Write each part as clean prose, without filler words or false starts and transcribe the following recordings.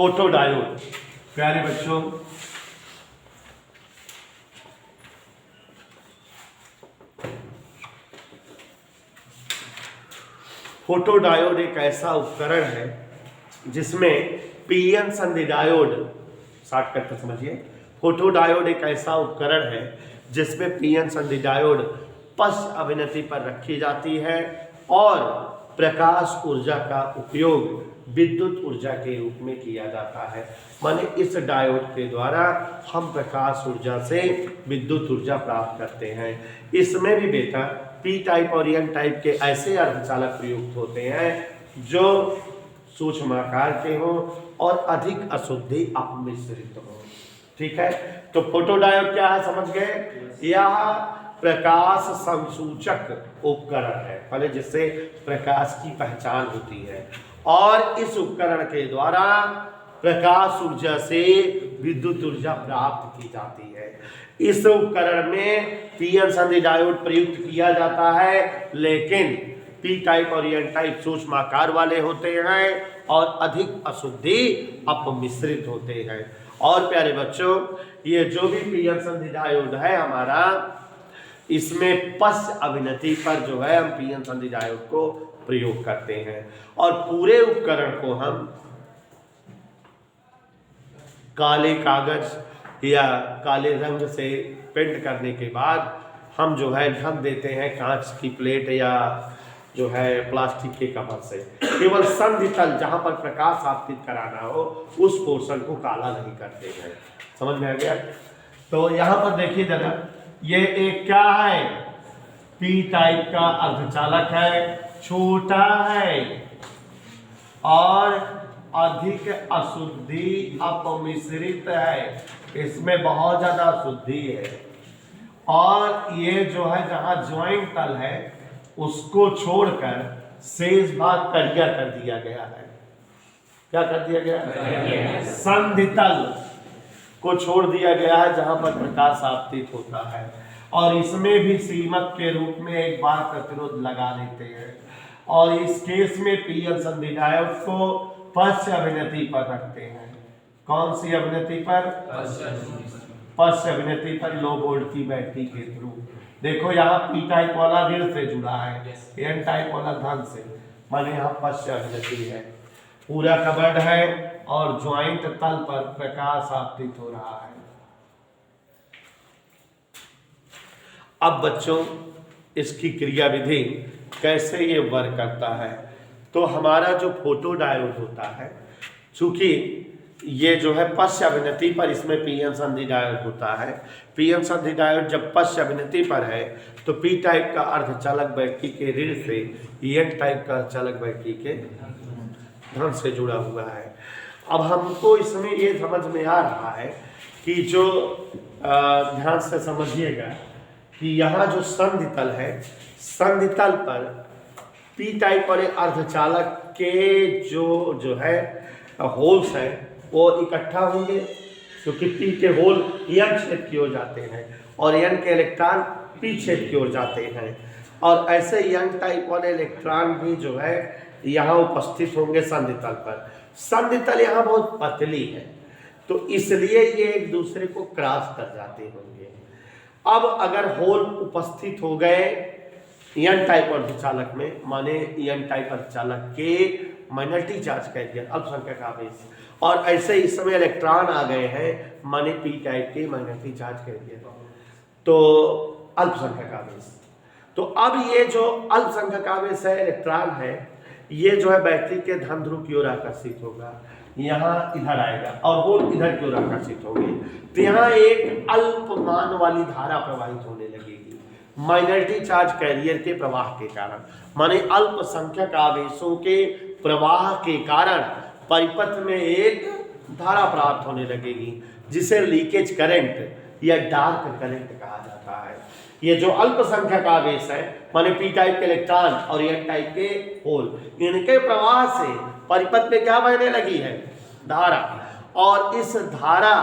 Photodiode. प्यारे बच्चों, photodiode एक ऐसा उपकरण है जिसमें पीएन संधि डायोड, शॉर्टकट तो समझिए, फोटोडायोड एक ऐसा उपकरण है जिसमें पीएन संधि डायोड पश्च अभिनति पर रखी जाती है और प्रकाश ऊर्जा का उपयोग विद्युत ऊर्जा के रूप में किया जाता है। माने इस डायोड के द्वारा हम प्रकाश ऊर्जा से विद्युत ऊर्जा प्राप्त करते हैं। इसमें भी बेटा पी टाइप और एन टाइप के ऐसे अर्धचालक प्रयुक्त होते हैं जो सूक्ष्म आकार के हों और अधिक अशुद्धि अपमिश्रित हो। ठीक है, तो फोटोडायोड क्या है समझ गए? यह प्रकाश संसूचक उपकरण है, माने जिससे प्रकाश की पहचान होती है और इस उपकरण के द्वारा प्रकाश ऊर्जा से विद्युत ऊर्जा प्राप्त की जाती है। इस उपकरण में पीएन संधि डायोड प्रयुक्त किया जाता है, लेकिन पी टाइप और एन टाइप सूक्ष्म आकार वाले होते हैं और अधिक अशुद्धि अपमिश्रित होते हैं। और प्यारे बच्चों, ये जो भी पीएन संधि डायोड है हमारा, इसमें पश्च अभिनति पर जो है हम पीएन संधि डायोड को प्रयोग करते हैं और पूरे उपकरण को हम काले कागज या काले रंग से पेंट करने के बाद हम जो है ढक देते हैं कांच की प्लेट या जो है प्लास्टिक के कवर से। केवल संधि तल जहां पर प्रकाश आपतित कराना हो उस पोर्शन को काला नहीं करते हैं। समझ में आ गया? तो यहां पर देखिए जरा, ये एक क्या है? पी टाइप का अर्धचालक है, छोटा है और अधिक अशुद्धि अपमिश्रित है, इसमें बहुत ज्यादा अशुद्धि है। और ये जो है जहां ज्वाइंट तल है उसको छोड़कर शेष भाग करिया कर दिया गया है। क्या कर दिया गया? संधि तल को छोड़ दिया गया है जहां पर प्रकाश आपतित होता है और इसमें भी सीमक के रूप में एक बार प्रतिरोध लगा देते हैं और इस केस में पीएन संधि डायोड को पश्च अभिनति पर रखते हैं। कौन सी अभिनति पर? पश्च अभिनति पर, लो वोल्ट की बैटरी के थ्रू। देखो यहाँ पी टाइप वाला ऋण से जुड़ा है, एन टाइप वाला धन से, माने यहाँ पश्च अभिनति है, पूरा कवर्ड है और ज्वाइंट तल पर प्रकाश आपतित हो रहा है। अब बच्चों, इसकी क्रियाविधि कैसे ये वर्क करता है? तो हमारा जो फोटोडायोड होता है, चूंकि ये जो है पश्च अभिनति पर, इसमें पीएन संधि डायोड होता है। पीएन संधि डायोड जब पश्च अभिनति पर है तो पी टाइप का अर्धचालक बैटरी के ऋण से एन टाइप का अर्धचालक बैटरी के धन से जुड़ा हुआ है। अब हमको इसमें ये समझ में आ रहा है कि जो ध्यान से समझिएगा कि यहाँ जो संधि तल है, संधि तल पर पी टाइप वाले अर्धचालक के जो है होल्स हैं वो इकट्ठा होंगे, क्योंकि पी के होल एन छेद की ओर जाते हैं और एन के इलेक्ट्रॉन पी छेद की ओर जाते हैं और ऐसे एन टाइप वाले इलेक्ट्रॉन भी जो है यहाँ उपस्थित होंगे संधि तल पर। संधि तल यहाँ बहुत पतली है तो इसलिए ये एक दूसरे को क्रॉस कर जाते होंगे। अब अगर होल उपस्थित हो गए एन टाइप अर्धचालक में, माने एन टाइप अर्धचालक के माइनॉरिटी चार्ज कैरियर अल्पसंख्यक आवेश, और ऐसे इस समय इलेक्ट्रॉन आ गए हैं माने पी टाइप के माइनॉरिटी चार्ज कैरियर, तो अल्पसंख्यक आवेश। तो अब ये जो अल्पसंख्यक आवेश है, इलेक्ट्रॉन है, ये जो है बैटरी के धन ध्रुव की ओर आकर्षित होगा, यहाँ इधर आएगा और वो इधर की ओर आकर्षित होंगे, तो यहाँ एक अल्पमान वाली धारा प्रवाहित होने लगेगी माइनॉरिटी चार्ज कैरियर के प्रवाह के कारण। माने अल्पसंख्यक आवेशों के प्रवाह के कारण परिपथ में एक धारा प्राप्त होने लगेगी जिसे लीकेज करंट या डार्क करंट कहा जाता है। ये जो अल्पसंख्यक आवेश है, माने पी टाइप के इलेक्ट्रॉन और एन टाइप के होल, इनके प्रवाह से परिपथ में क्या बहने लगी है? धारा। और इस धारा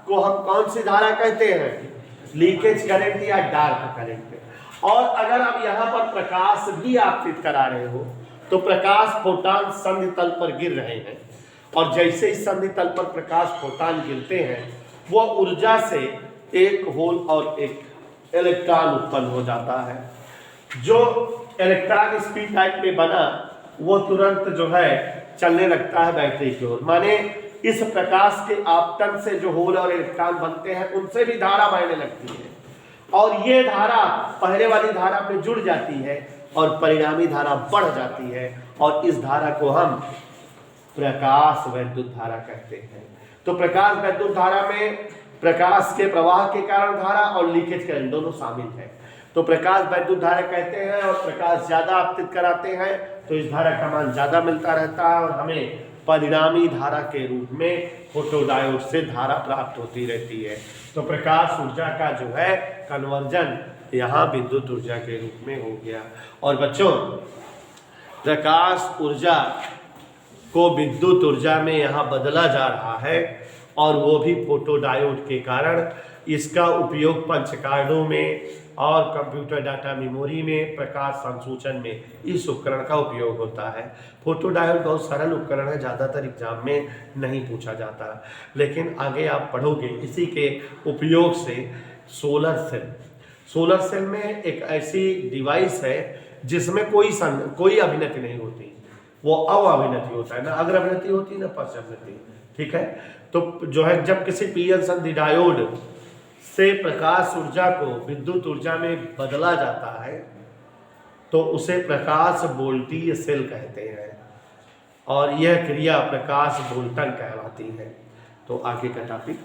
को हम कौन सी धारा कहते हैं? लीकेज करंट या डार्क करंट। और अगर आप यहाँ पर प्रकाश भी आपतित करा रहे हो तो प्रकाश फोटॉन संधि तल पर गिर रहे हैं और जैसे इस संधि तल पर प्रकाश फोटान गिरते हैं वह ऊर्जा से एक होल और एक इलेक्ट्रॉन उत्पन्न हो जाता है। जो इलेक्ट्रॉन स्पीड टाइप में बना वो तुरंत जो है चलने लगता है बैटरी की ओर, माने इस प्रकाश के आपतन से जो होल और इलेक्ट्रॉन बनते हैं उनसे भी धारा बहने लगती है और ये धारा पहले वाली धारा में जुड़ जाती है और परिणामी धारा बढ़ जाती है और इस धारा को हम प्रकाश वैद्युत धारा कहते हैं। तो प्रकाश वैद्युत धारा में प्रकाश के प्रवाह के कारण धारा और लीकेज करंट दोनों शामिल है। तो प्रकाश वैद्युत धारा कहते हैं और प्रकाश ज्यादा आपतित कराते हैं तो इस धारा का मान ज्यादा मिलता रहता है और हमें परिणामी धारा के रूप में फोटोडायोड से धारा प्राप्त होती रहती है। तो प्रकाश ऊर्जा का जो है कन्वर्जन यहाँ विद्युत ऊर्जा के रूप में हो गया। और बच्चों प्रकाश ऊर्जा को विद्युत ऊर्जा में यहाँ बदला जा रहा है और वो भी फोटोडायोड के कारण। इसका उपयोग पंचकार्डों में और कंप्यूटर डाटा मेमोरी में प्रकाश संसूचन में इस उपकरण का उपयोग होता है। फोटोडायोड बहुत सरल उपकरण है, ज़्यादातर एग्जाम में नहीं पूछा जाता, लेकिन आगे आप पढ़ोगे इसी के उपयोग से सोलर सेल। सोलर सेल में एक ऐसी डिवाइस है जिसमें कोई अभिनति नहीं होती, वो अवअभिनति होता है, ना अग्रअभिनति होती ना पश्चाभिनति, ठीक है। तो जो है जब किसी पीएन संधि डायोड से प्रकाश ऊर्जा को विद्युत ऊर्जा में बदला जाता है तो उसे प्रकाश वोल्टीय सेल कहते हैं और यह क्रिया प्रकाश वोल्टन कहलाती है। तो आगे का टॉपिक